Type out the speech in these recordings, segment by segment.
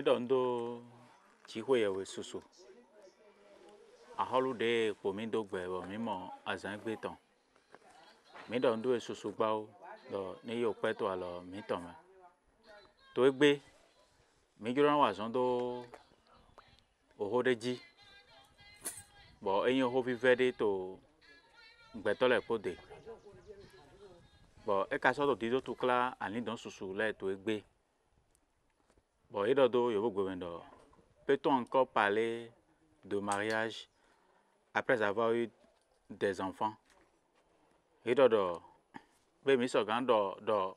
don't do Chihuahua with Susu. A holiday for me dog bear or mimo as I beat on. Me don't do a Susu bow, the Neo Peto alo mitoma. To a bay, Miguel was on do Ohodeji. But any hope ready to Betole Pode. But a castle dido to cla and need don't Susu let to a bay. But either do you go window. Peut-on encore parler de mariage après avoir eu des enfants? Either do baby so gando do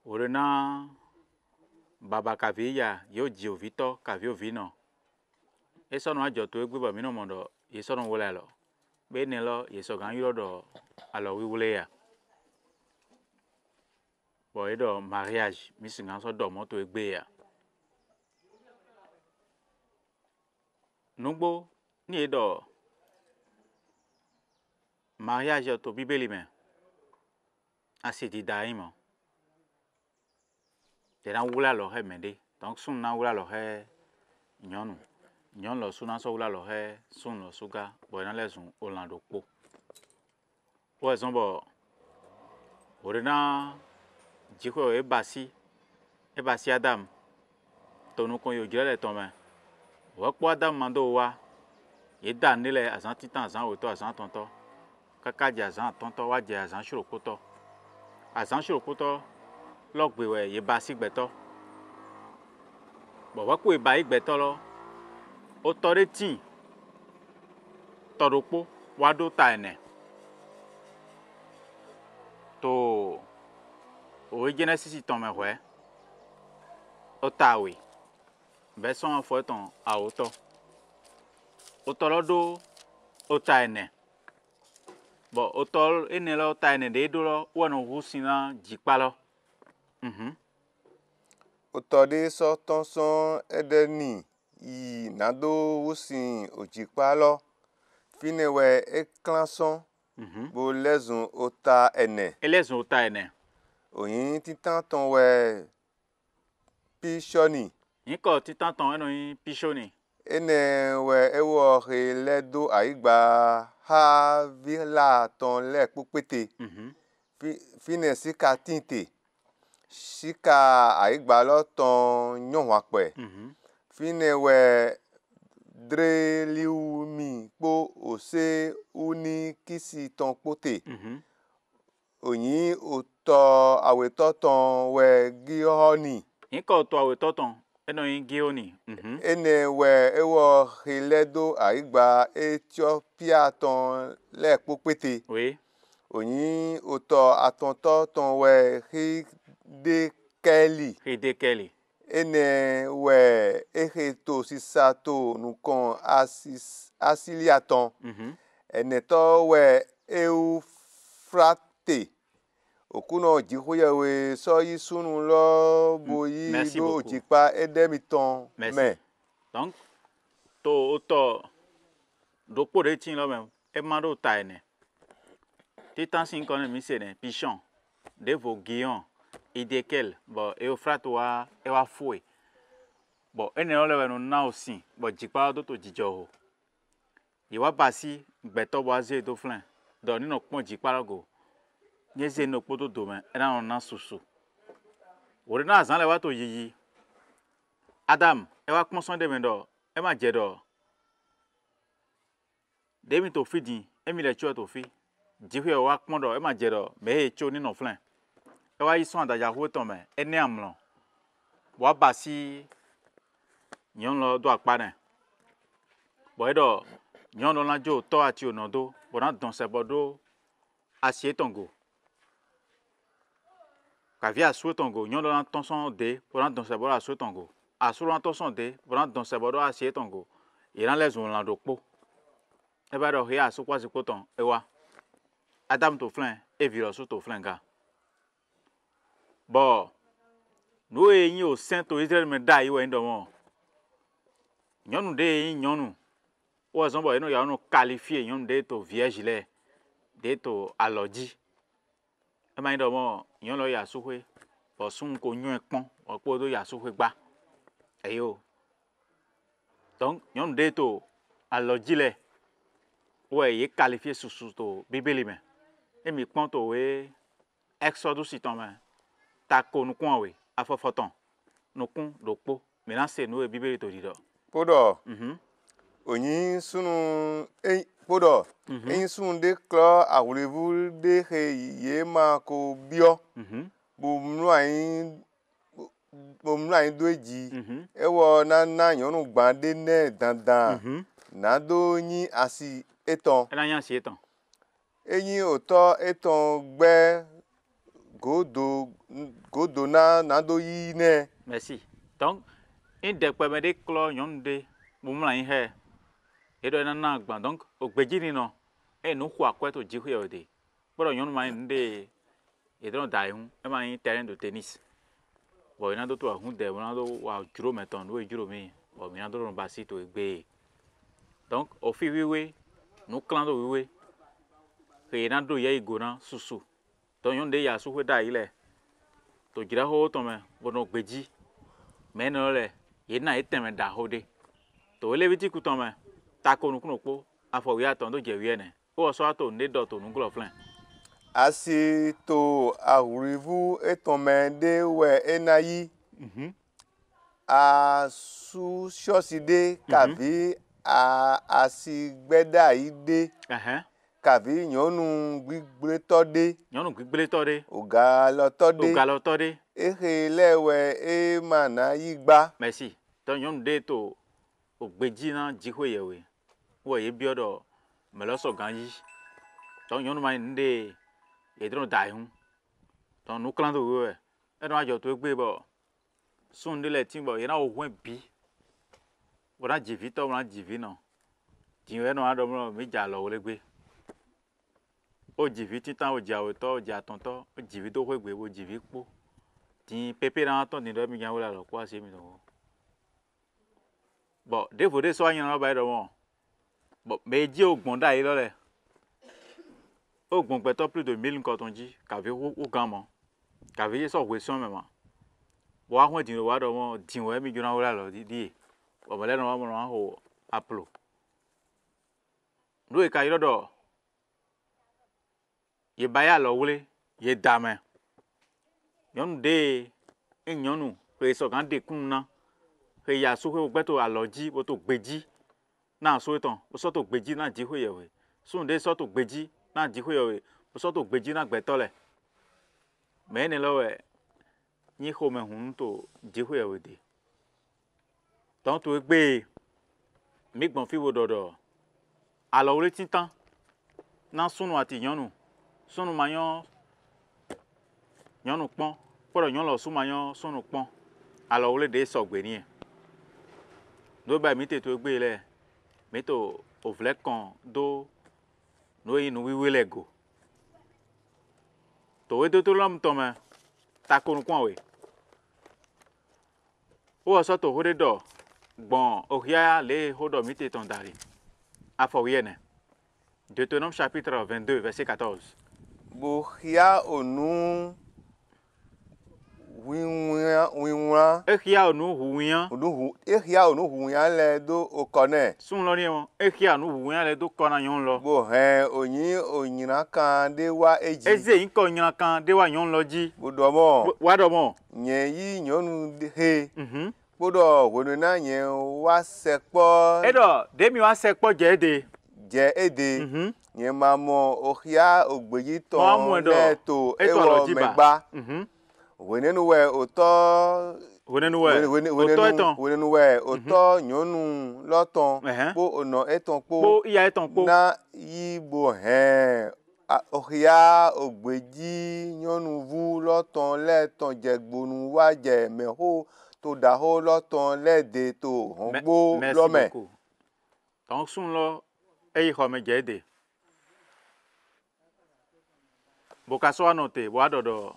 urena baba kavia yo giovito kavio vino. E sono a joto egbe ba mino mondo ye sono wole lo. Be ne lo ye so gan yo do alo wi wole ya. Bo either mariage mi singa so do moto egbe ya. Nugbo ni edo mariage to bibeli me asidi daimo te na wula lo he mende donc sun na wula lo he nyonu nyon lo suna so wula lo he sun lo suga bo na lesun olando po po ezombo orena jiko e basi Adam to nu kon yo jele to me wo po Adam mando wa ye dan nile azan titan azan oto azan tonto kaka je azan tonto wa je azan shirokoto logbe we ye basi gbeto bo wa ku e ba igbeto lo o to re tin todopo wa do ta ene to o Genesis ton me we o ta we version fo ton a oto o to lo do o ta ene bo o to ene lo ta ene de do lo wo no hu sina jipa lo Otode so tonson edeni yi nado wusin ojipa lo finewe eklanson bo lezun ota ene elezun ota ene oyin titan ton we pishoni nko titan ton eno yin pishoni ene we ewo he ledo aigba ha vila ton le popete fine sika tinte sika aigba lo ton nyowa pe fine we dreliumi po ose uni kisi ton pote oyin oto aweto ton we gihoni nko to aweto ton eno yin gihoni ene we ewo hiledo aigba Ethiopia ton le popete oui oyin oto atonto ton we hidekeli ene we eheto sisato nukon asiliaton ene to we Eufrate okuno jihuye we so yisunu lo boyi do jipa edemiton me donc to oto do pore tin lo me e ma do ta ene titan sin kon mi se ne pichon de vos guillons idekel bo Eufrate wa e wa foi bo ene o le no na osin bo jipa do to jijo ho ye wa basi gbeto bo aze do flan do ni no pon jipa logo nyeze no poto do me e na na susu ori na azan le wa to yiyi Adam e wa pon son de me do e ma je do de mi to fidin e mi le cho to fi jiwe wa pon do e ma je do me e cho ni no flan e wa yi son adaja ho to me e ni amlo wa basi nyon lo do apa ne bo e do nyon lo na jo to ati onodo bo na don se bodo asie tongo kavia su tongo nyon lo na ton son de bo na don se bodo asu tongo asu lo na ton son de bo na don se bodo asie tongo e na le zun la do po e ba do he asu kwa si poton e wa Adam to flan e viro su to flan ga bo no e yin o saint to Israel me dai we ndo mo nyonu de yin nyonu o zon bo eno ya no qualifier nyonu de to vierge le de to aloji e ma ndo mo nyon lo ya su hwe bo sun ko nyu epon o po do ya su hwe gba Ayo. Donc, yon de to alors dit ouais, il est qualifié sous to Bible mais. Et mi compte ouais Exodus si ton ta ko nous coin ouais a foton. Nous con dopo. Maintenant c'est nous Bible to dit do. Podo. Onyi sunu podo. Enyi sunu de klo awulevu de he ye ma ko bio. Bu mnu ayin doji. Ewo na yonu gbande ne dandan. Na do yin asi eton. Ela yan si eton. Eyin oto eton gbe godo na do yi ne. Merci. Donc, in de kwa de klo yon de mumla in he. Edo na gban donc ogbeji ni no. E no kwa kwa to ji ho de. Bodo yon ma de edo dai hun. E ma in terrain de tennis. Bo ina do to hun de na do wa juro meton do juro mi. Bo mi na do no basi to egbe. Donc, au fi wiwe, nous clan do wiwe. Que na do ye igona susu. Donc yon de ya su ho da ile. To jira ho to me bono gbeji. Me no le ye na eteme da ho de. To le biti ku to me ta ko nu kuno afọ wi aton do je wi ene. O so ato ne do to nu glo flan. Asi to awurivu etome de we enayi. A su shoside kavi a asigbeda ide. Kavi nyonu gbigbre tode. Nyonu gbigbre tode. Ogalo tode. Ogalo tode. Ehe lewe e mana yigba. Merci. Donc nyonu de to ogbeji na jihwe yewe. Wo ye biodo meloso ganji. Donc nyonu ma nde edron dai hun. Donc nous clan do we. E don ajo to egbe bo. Sun de le tin bo ye na ohun bi. Wo na jivi to wo na jivi no. Tin we no ado mo mi ja lo le gbe. O jivi titan o ja oto o ja tonto o jivi do hwegbe o jivi po tin pepe na ton ni do mi gan wala lo kwa se mi do bo de fo de so yan ba do won bo meji ogbon da yi lo le ogbon pe to plus de 1000 nkan ton ji ka ve o gan mo ka ve so we so me ma bo ahun din wa do won din we mi gan wala lo di bo le no wa mo ho aplo do e ka yi do ye baya lo wule ye dame yon de nyonu pe so kan de kun na pe ya so ko gbeto aloji bo to gbeji na so eton bo so to gbeji na ji ho yewe so de so to gbeji na ji ho yewe bo so to gbeji na gbeto le me ni lo we ni ho me hun to ji ho yewe de ton to egbe mi gbon fi wo dodo alo wule titan na sunu ati nyonu sunu mayon nyonu pon poro nyon lo su mayon sunu pon alo wole de so gbe ni do ba mi te to gbe le mi to o vle kan do no yin wiwe le go to we to lam to me ta ko nu kon we o so to hore do gbon ohia le hodo mi te ton dari afọ wi ene Deutéronome chapitre 22 verset 14. Bohia onu winwa ehia onu huwian ehia onu huwian le do okone sun lo ni won ehia onu huwian le do kona yon lo bo he oyin onyina kan de wa eji eze yin ko onyina kan de wa yon lo ji bodomo wa do mo yen yi nyonu he bodo wonu na yen wa sepo edo de mi wa sepo je de je ede yen ma mo ohia ogbeyi ton le to ewo megba wenenu we oto wenenu we oto nyonu loton po ono eton po iya eton po na yibo he ohia ogbeji nyonu vu loton le ton jegbonu wa je meho to da ho loton le de to hongbo lome donc sun lo eyi ho me je de boka so anote bo adodo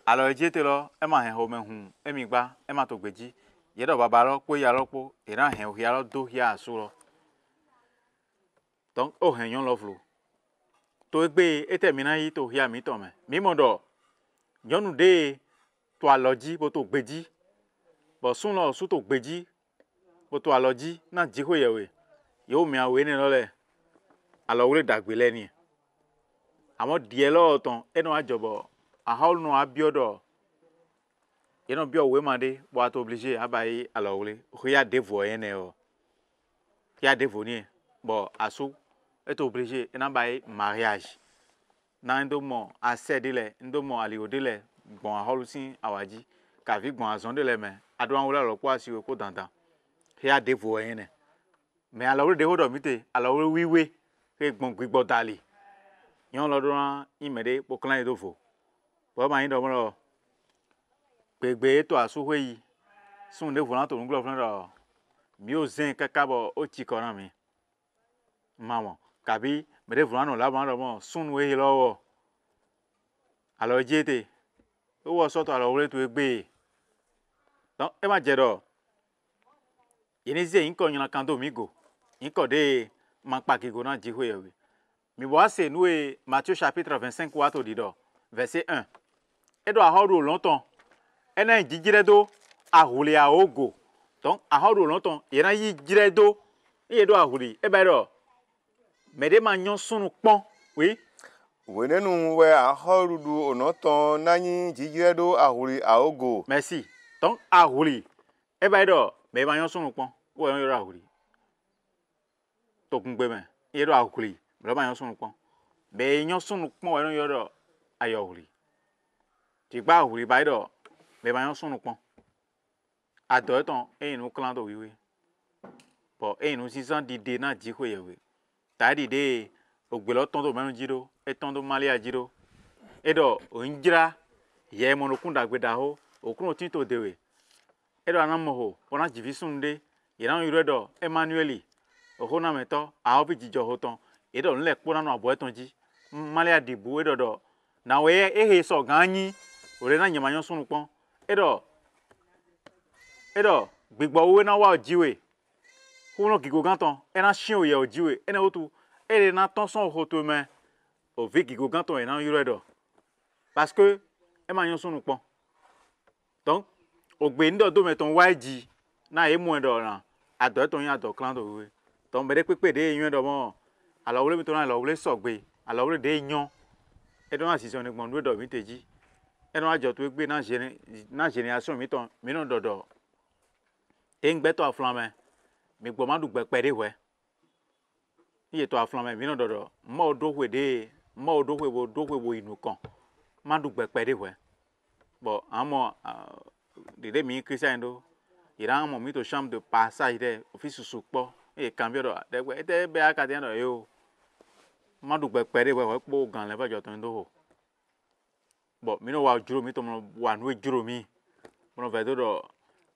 alo ejete lo e ma hen ho me hun e mi gba e ma to gbeji ye do baba lo po ya lo po e ran hen ohia lo do hia asu lo donc o hen yon lo flu to egbe e termina yi to hia mi to me mi mo do yonu de to aloji bo to gbeji Bon, son là, sous ton bédi, pour toi, alors dit, n'a dit quoi, yawe. Yo, mais à oué, n'est là, alors, vous d'agwele ni. Amo dielo ton, et non, à job, à haul non, à biodo. Et non, bio, oué, mandé, pour être obligé, à bailler, alors, vous y a dévoyé, né, qui a dévoyé. Bon, à sous, est obligé, et non, bailler, mariage. Dans un domaine, à céder, un domaine, à l'iodile, bon, à haul aussi, à wadi, qu'à vivre, bon, à zone de les mains, à droit, ou là, le quoi, si vous êtes dans qui a dévoyé, né. Mais alors, le dévoyé, mité, alors, oui, que bon, bon, dali. Yon lodron imede pour clan edofo. Pour ma indo mo gbegbe to asuwe yi. Sun de volant to nglo flan do. Mi o zen kaka bo o ti kona mi. Mama, kabi me de volant no la ban do mo sun we lo. Alors jete. O wo so to alors we to egbe. Donc e ma je do. Yeni ze inko nyina kando migo. Inko de manpa ki go na jihwe yo. Mi vois c'est nous Matthieu chapitre 25 4 dido verset 1. Et doit avoir longtemps. Et n'a digiredo a rouler à ogo. Donc a avoir longtemps, il n'a y digiredo il doit rouler. Et ben là. Mais des manions sont pont, oui. Wene nu we a horudu onoton nanyi jigiredo a rouler à ogo. Merci. Donc a rouler. Et ben là, mais manions sont pont. Ouais, on ira rouler. Tokungbe men, il doit rouler. Vraiment yon son pont. Mais yon son pont ouais yon do ayo rouler. Tu pas rouler ba do. Mais yon son pont. A do ton e nou clan do oui. Bon, e nou 600 d'idée na di ko yewe. Ta d'idée ogbelo ton do menu jiro, e ton do mali a jiro. E do onjira ye monokunda gbeda ho, okun tinto dewe. E do anamo ho, ona jivisunde, ye na yure do Emmanueli. Okona meto a obi jijo hoton. Et donc les pour nous aboyer ton dit malia di bou et do na we e so ganyi o le na nyamanyo sunu pon et do gbigbo we na wa jiwe ko no gigo ganton e na shin o ye o jiwe e na otu e le na ton son hoto men o vi gigo ganton e na yure do parce que e manyo sunu pon donc o gbe ndo do meton wa ji na e mu do na ado ton ya do clan do we donc be de pepe de yun do mo. Alors vous voulez alors vous voulez sortir alors vous voulez des unions et donc si on est bon do mi teji et donc ajo to gbe na génération mi ton mi no dodo e ngbe to aflan mi gbo ma du gbe pe de we iye to aflan mi no dodo mo do we de mo do we bo inu kan ma du gbe pe de we bon amo de mi christian do ira mo mi to chambre de passage de office supo e cambio do de we de be akade do yo madu gbẹpẹ de wẹ kpọ gan lẹ fẹjọ tó ń dóhò bọ mi n'o wa juro mi tó wà n'o juro mi mo fẹ tó dọ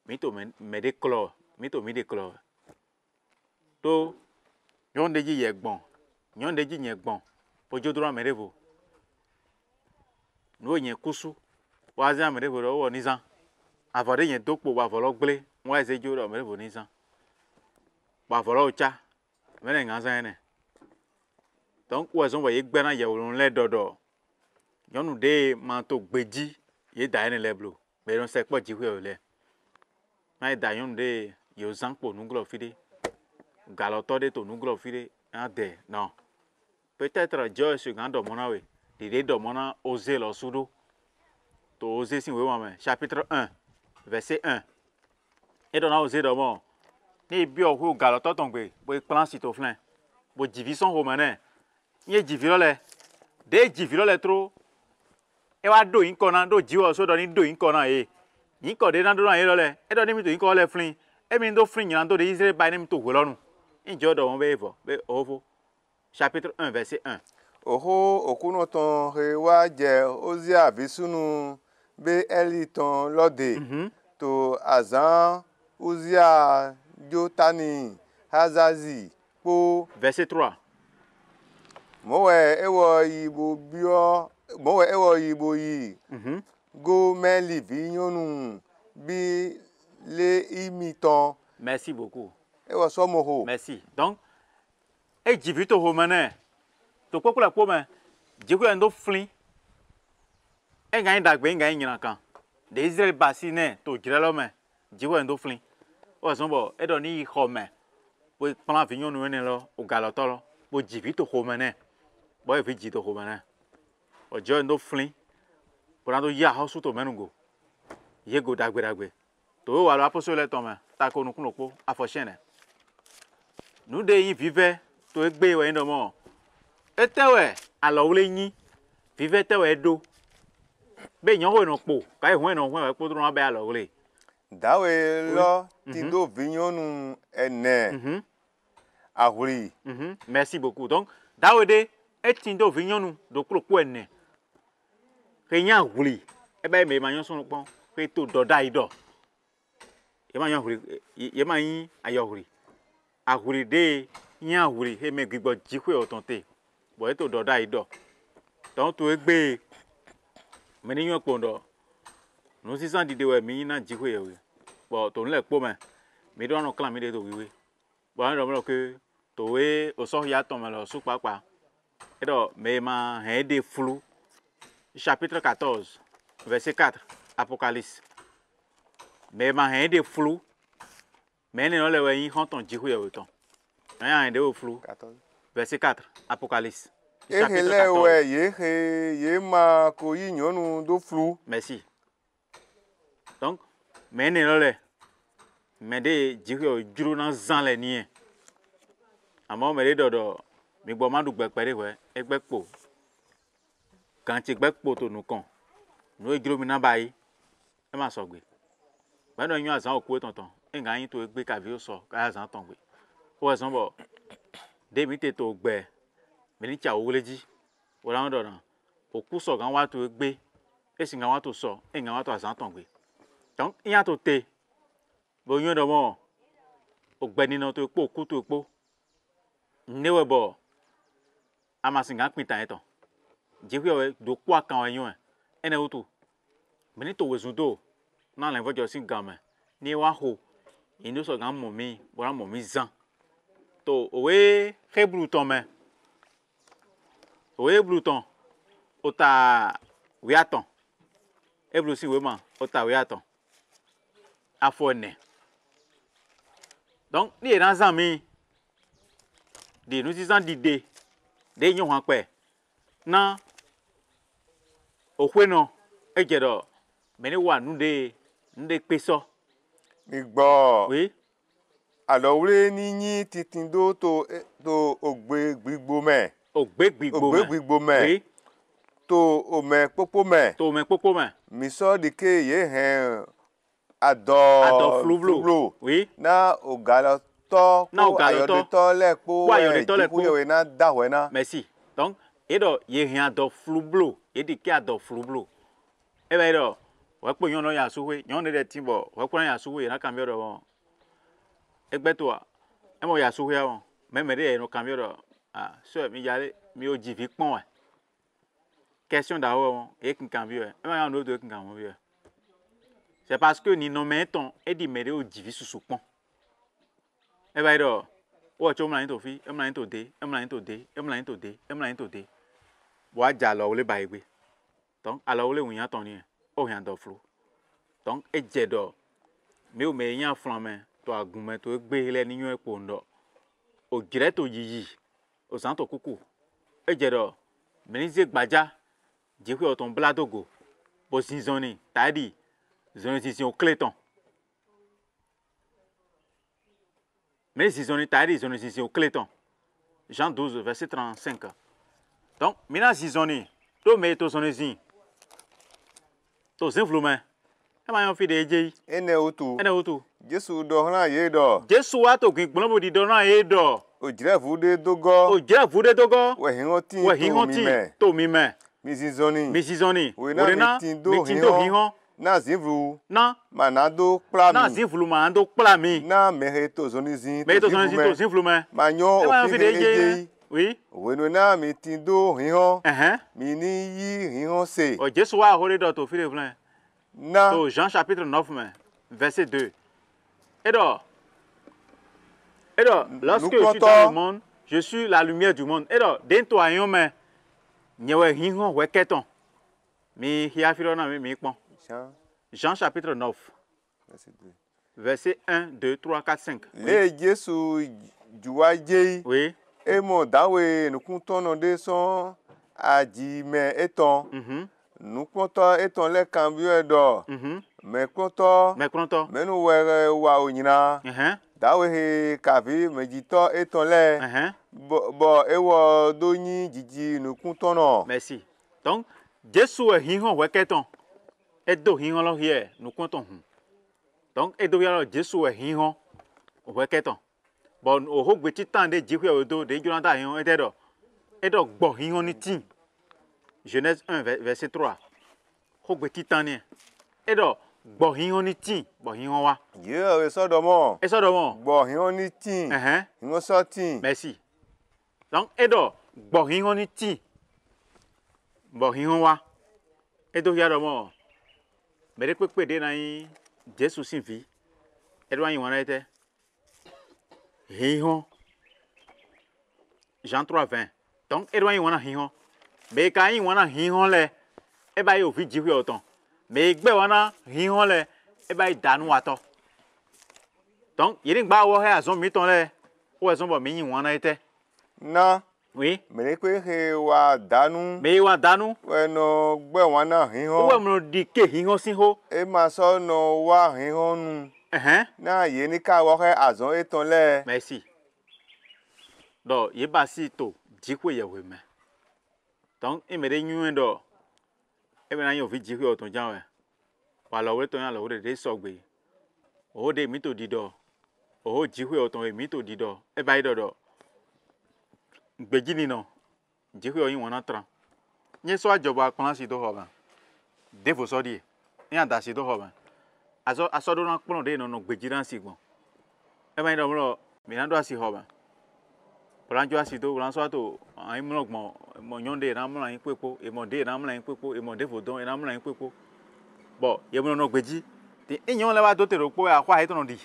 mi tó mẹ de klọ mi tó mi de klọ tó nyọn de dzi yẹ gbọn nyọn de dzi nyẹ gbọn ojú tó rà mẹ de vo n'o nyẹ kusu wà á zẹ mẹ de vo dọ wọ nizan avọ de nyẹ tó kpo wà avọ lọ gblé wọn ẹsẹ dzo dọ mẹ de vo nizan wà avọ lọ tsa mẹ de ŋa zan yẹn nẹ. Donc, où est-ce qu'on va y gagner y a un lait d'odo. Y'en nous des manteaux bédi y d'ailleurs les bleus. Mais on sait pas dire où est. Mais d'ailleurs des yozang pour nous glorifier. Galoto de to nous glorifier. Un des non. Peut-être Dieu sur grand domona oui. L'idée domona oser leur sudo. To oser si oui maman. Chapitre 1 verset 1. Et on a osé domon. Ni bio ou galoto tomber. Pour plan citoflin. Pour division romaine. Ye jivilo le de jivilo le tro e wa do yin kona do jiwo so do ni do yin kona e yin ko de na do na ye lo le e do ni mi to yin ko le flin e mi do flin yan do de Israel ba ni mi to wo lorun injo do won be vo be ovo chapitre 1 verset 1 oho okuno ton he wa je ozia visunu be eliton lode to azan ozia jotani hazazi po verset 3 mowe ewo yibo bio mowe ewo yibo yi go meli vinyonu bi le imiton. Merci beaucoup. Ewo so moho. Merci. Donc e jivito homane to kokula ko men jiku endo flin e gan dagbe gan nyina kan de Israel basine to jirelo men dziwɔ ndo fli o zɔn bɔ eɖɔ ni yi xɔ me wo kplɔ vi nyɔnu ene lɔ o galɔtɔ lɔ bo dzivi to xɔ me nɛ bɔ evi dzi to xɔ me nɛ o dziwɔ ndo fli bo na do yi ahɔ su to mɛnu go ye go dagbe to wo alo aposo le tɔ me ta ko nukun lokpo afɔ sɛn nɛ nu de yi vivɛ to egbe wɔ yin dɔ mɔ etewɛ alɔ wle nyi vivɛ tewɛ eɖo be nyɔwɔ nɔ kpo ka ye hɔn nɔ hɔn wɔ kpɔdoro abe alɔ wle. dawe lɔ ti do vi nyɔnu ene ahuri. Merci beaucoup donc dawe de eti do vi nyɔnu do klo kpo ene ke nya ahuri ebe me ma nyɔ sɔn kpɔn ke to dɔda yi dɔ ye ma nyɔ ahuri ye ma yin ayɔ ahuri ahuri de nya ahuri he me gbigbɔ dzixwe ɔtɔnte bɔn eto dɔda yi dɔ donc to egbe me ni nyɔ kpɔn dɔ nu sisan dide wɛ mi na dzixwe yɛ bɔn to nu le kpo me mi do anɔ klan mi de to wiwe bɔn anɔ mlɔ ke to we osɔ ya tɔn me le su kpakpa eɖɔ me ma hɛn de flu chapitre 14 verset 4 apocalypse me ma hɛn de flu me ne le wɛ yin xɔntɔn dzixwe yɛ tɔn me ya hɛn de o flu verset 4 apocalypse ehe le wɛ ye ma ko yi nyɔnu do flu. merci donc me ne le me de dzixwe dzro na zan le nie àmọ́ me de dɔdɔ mi gbɔ ma du gbɛkpɛ de wɛ egbɛ kpo gantsi gbɛ kpo to nu kɔn nu edzro mi na ba yi e ma sɔ gbe gbɛdɔ nyɔ azã oku etɔntɔn e nga yin to egbe kavi sɔ ka azã tɔn gbe o wɛ sɔn bɔ de mi te to gbɛ mi ni tsa wole dzi o la ŋu dɔ na oku sɔ gan wa to egbe esi gan wa to sɔ e gan wa to azã tɔn gbe donc iya to te bo nyɔ dɔ mɔ o gbɛ ninɔ to ekpo oku to ekpo ne wɛ bɔ amasi gan kpin tan etɔn dzixwe wɛ do kpo akan wɛ nyɔ ene woto mi ni to wezu do na le vɔdzɔ si gan me ni wa ho yi no sɔ gan mɔ mi bɔra mɔ mi zã to owe hebru tɔn me owe hebru tɔn o ta wiatɔn hebru si we ma o ta wiatɔn afɔ ene donc ni yena zã mi de nu sisan dide de nyɔ hã kpɛ na oƒe nɔ edze ɖɔ me ne wa nu de kpe sɔ. mi gbɔ. oui. alɔwle ni nyi titin do to ogbe gbigbo me. ogbe gbigbo me. oui. to ome kpokpo me. to ome kpokpo me. misɔ ɖike ye hɛn adɔ flublo. oui. na ogalɔ. Na o ayɔdetɔ lɛ kpo dziƒoyɔwe na da wɛ na. merci donc eɖɔ ye hɛn adɔ flublo eɖi ke adɔ flublo ebe eɖɔ wɔ kpo nyɔnu ya suwe nyɔnu ɖe ti bɔ wɔ kpo ya suwe na kan bi ɖɔ wɔn egbe toa emɔ ya suwe ya wɔn mɛmɛ de yɛ no kan bi ɖɔ so mi ya de mi o dzi vi kpɔn wɛ question da wɔ wɔn e kin kan bi wɛ ema ya no do e kin kan wɔ bi wɛ c'est parce que ninɔmɛ etɔn eɖi mɛ de o dzi vi susu kpɔn. Eba ido o cho mla into fi emla into de emla into de emla into de emla into de bo aja lo le ba egbe donc alo le wuyan ton ni o yan do flu donc e je do mi o me yan flan me to agun me to egbe le ni yan epo ndo o gire to yiyi o san to kuku e je do mi ni ze gbaja je ko ton bladogo bo sinzoni tadi zoni si o cleton. Mais ils ont été ils ont été au Cléton. Jean 12, verset 35. Donc, maintenant, ils ont été, tous mes tous sont ici. Tous influents. Et maintenant, on fait des idées. Et ne outou. Et ne outou. Jésus donna yedo. Jésus a tout qui bon dit donna yedo. O dire vous de dogo. O dire vous de dogo. Ouais hingoti. Ouais hingoti. To mime. Misizoni. Misizoni. Orena mitindo hinho. Na zivlu. Na. Manado plami. Na zivlu manado plami. Na meheto zonizin. Meheto zonizin to zivlu me. Manyo ofide. Oui. Wenu na mitindo hinho. Mini yi hinho se. O Jésus wa hore do to file vlen. Na. To Jean chapitre 9 verset 2. Et donc, lorsque je suis dans le monde, je suis la lumière du monde. Et donc, dentro ayon me nyewe hinho weketon. Mi hiafiro na mi pon. Jean chapitre 9. verset 1, 2, 3, 4, 5. Le Jésus juwaje. Oui. Emo dawe nukuntono de son adime eton. Nukunto eton le cambio edo. Me kunto. Menu were wa onyina. Dawe he kavi mejito eton le. Bo ewo donyi jiji nukuntono. Merci. Donc Jésus est hiho weketon. Edo hiho lo hier nukunton. Donc edo ya Jésus est hiho weketon. Bon oho gbeti tan de jihwe odo de jonata hiho etedo. Edo gbo hiho ni tin. Genèse 1 verset 3. Ho gbeti tan ni. Edo gbo hiho ni tin, bo hiho wa. Ye esodomo. Esodomo. Gbo hiho ni tin. Hiho so tin. Merci. Donc edo gbo hiho ni tin. Bo hiho wa. Edo ya domo. Mere pepe de na yin Jésus sin vi. Edo yin wana ete. Hiho. Jean 3:20. Donc edo yin wana hiho. Me ka yin wana hiho le. E ba yo vi jihwe oton. Me gbe wana hiho le. E ba danu ato. Donc yiri gba wo he azon mi ton le. O azon bo mi yin wana ete. Na. Oui. Me pe he wa danu. Me wa danu. We no gbe wana hiho. O we mo di ke hiho sin ho. E ma so no wa hiho nu. Na ye ni ka wo he azon eton le. Merci. Do ye ba si to jihwe ye we me. Donc e me de nyun do. E be na yo vi jihwe oton jan we. Wa lo we ton ya lo we de sogbe. O de mi to dido. O jihwe oton e mi to dido. E ba ido. Gbeji ni no. Jihwe oyin wona tran. Nye so ajoba kan si do ho ba. Devo so di. Ni ada si do ho ba. Aso do na pon de no gbeji ran si gbon. E ba ido mo mi na do asi ho ba. Planjo asi do ran so to ayin mo gbon mo nyonde ran mo yin pepo, e mo de ran mo yin pepo, e mo devo don e ran mo yin pepo. Bo ye mo no gbeji. Ti eyan le wa do te ro po akwa he to no di.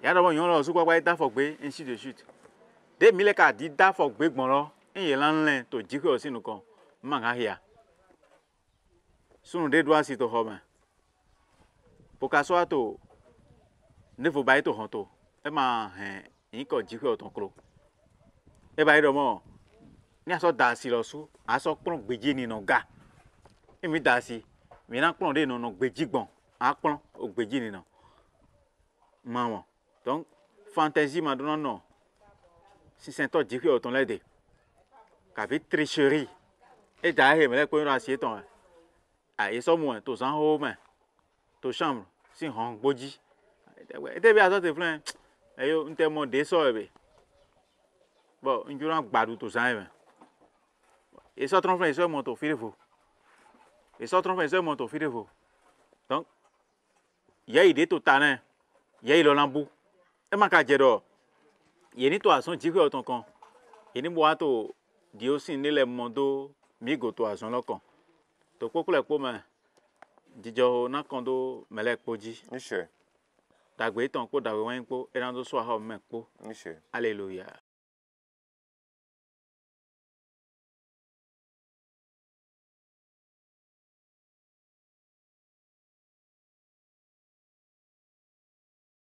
Ya do mo yon lo su kwa da fo gbe ainsi de suite. De mi le ka di da fo gbe gbon lo. Enye lan len to jihwe o sinu kon. Ma ga hia. Sunu de do asi to ho ba. Poka so ato nevo ba to hon to. E ma yin ko jihwe o ton kro. E ba ido mo ni aso da si lo su, aso pon gbeji ni no ga. E mi da si, mi na pon de no gbeji gbon. A pon o gbeji ni no. Maman. Donc fantaisie ma don non. Si c'est to jihwe o ton le de. Ka vi tricherie. E da he me le ko ra si ton. A e so mo to san ho me. To chambre si hon gboji. E te bi aso te flen. E yo nte mo de so ebe. Bon, njura gbadu to san ebe. E so tron flen so mo to firefo. E so tron flen so mo to firefo. Donc ye ide to tanen. Ye lo lambu. E ma ka je do. Ye ni to ason jihwe o ton kon. Ye ni bo ato di o sin ni le mondo mi go to ason lokon. To kokule po me. Dijo na kondo mele poji. Nishe. Dagwe ton ko dagwe wan po. E ran do so ha me po. Nishe. Alléluia.